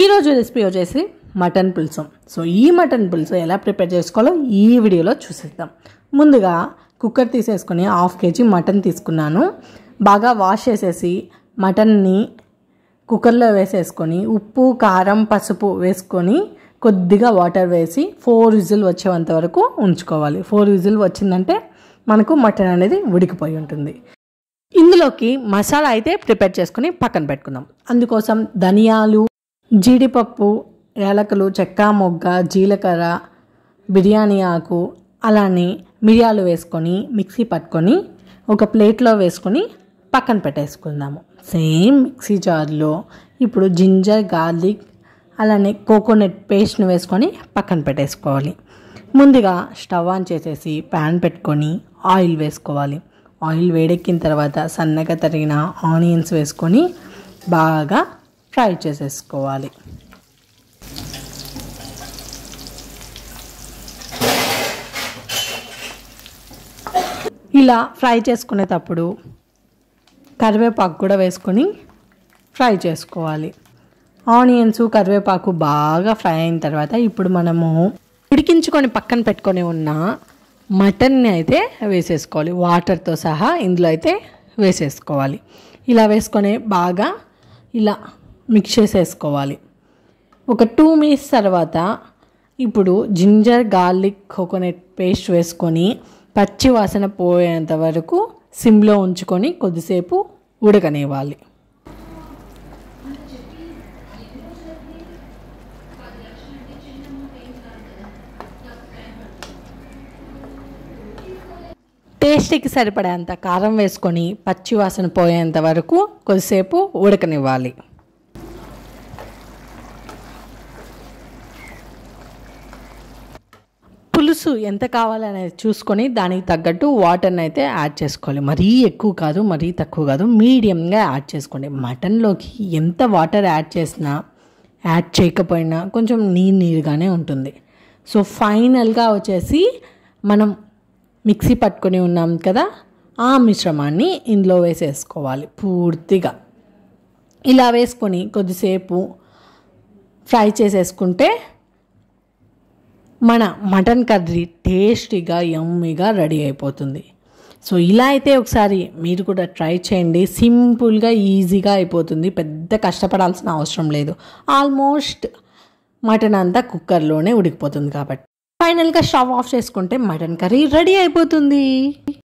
ఈరోజు రెసిపీ వచ్చేసి మటన్ పులుసు. సో ఈ మటన్ పులుసు ఎలా ప్రిపేర్ చేసుకోవాలో ఈ వీడియోలో చూసేద్దాం. ముందుగా కుక్కర్ తీసేసుకొని 1/2 kg మటన్ తీసుకున్నాను. బాగా వాష్ చేసేసి మటన్ని కుక్కర్లో వేసేసుకొని ఉప్పు కారం పసుపు వేసుకొని కొద్దిగా వాటర్ వేసి 4 విజిల్ వచ్చేంత వరకు ఉంచుకోవాలి. 4 విజిల్ వచ్చిందంటే మనకు మటన్ అనేది ఉడికిపోయి ఉంటుంది. ఇందులోకి మసాలా అయితే ప్రిపేర్ చేసుకొని పక్కన పెట్టుకుందాం. అందుకోసం ధనియాలు, జీడిపప్పు, యాలకులు, చెక్క మొగ్గ, జీలకర్ర, బిర్యానీ ఆకు, అలానే మిరియాలు వేసుకొని మిక్సీ పట్టుకొని ఒక ప్లేట్లో వేసుకొని పక్కన పెట్టేసుకుందాము. సేమ్ మిక్సీ జార్లో ఇప్పుడు జింజర్, గార్లిక్, అలానే కోకోనట్ పేస్ట్ని వేసుకొని పక్కన పెట్టేసుకోవాలి. ముందుగా స్టవ్ ఆన్ చేసేసి ప్యాన్ పెట్టుకొని ఆయిల్ వేసుకోవాలి. ఆయిల్ వేడెక్కిన తర్వాత సన్నగా తరిగిన ఆనియన్స్ వేసుకొని బాగా ఫ్రై చేసేసుకోవాలి. ఇలా ఫ్రై చేసుకునేటప్పుడు కరివేపాకు కూడా వేసుకొని ఫ్రై చేసుకోవాలి. ఆనియన్స్ కరివేపాకు బాగా ఫ్రై అయిన తర్వాత ఇప్పుడు మనము ఉడికించుకొని పక్కన పెట్టుకొని ఉన్న మటన్ని అయితే వేసేసుకోవాలి. వాటర్తో సహా ఇందులో అయితే వేసేసుకోవాలి. ఇలా వేసుకొని బాగా ఇలా మిక్స్ చేసేసుకోవాలి. ఒక 2 మినిట్స్ తర్వాత ఇప్పుడు జింజర్, గార్లిక్, కోకోనట్ పేస్ట్ వేసుకొని పచ్చి వాసన పోయేంత వరకు సిమ్లో ఉంచుకొని కొద్దిసేపు ఉడకనివ్వాలి. టేస్ట్కి సరిపడేంత కారం వేసుకొని పచ్చి వాసన పోయేంత వరకు కొద్దిసేపు ఉడకనివ్వాలి. పులుసు ఎంత కావాలనేది చూసుకొని దానికి తగ్గట్టు వాటర్ని అయితే యాడ్ చేసుకోవాలి. మరీ ఎక్కువ కాదు, మరీ తక్కువ కాదు, మీడియంగా యాడ్ చేసుకోండి. మటన్లోకి ఎంత వాటర్ యాడ్ చేసినా యాడ్ చేయకపోయినా కొంచెం నీరుగానే ఉంటుంది. సో ఫైనల్గా వచ్చేసి మనం మిక్సీ పట్టుకొని ఉన్నాం కదా, ఆ మిశ్రమాన్ని ఇందులో వేసేసుకోవాలి. పూర్తిగా ఇలా వేసుకొని కొద్దిసేపు ఫ్రై చేసేసుకుంటే మన మటన్ కర్రీ టేస్టీగా యమ్మీగా రెడీ అయిపోతుంది. సో ఇలా అయితే ఒకసారి మీరు కూడా ట్రై చేయండి. సింపుల్గా ఈజీగా అయిపోతుంది, పెద్ద కష్టపడాల్సిన అవసరం లేదు. ఆల్మోస్ట్ మటన్ అంతా కుక్కర్లోనే ఉడికిపోతుంది కాబట్టి ఫైనల్గా స్టవ్ ఆఫ్ చేసుకుంటే మటన్ కర్రీ రెడీ అయిపోతుంది.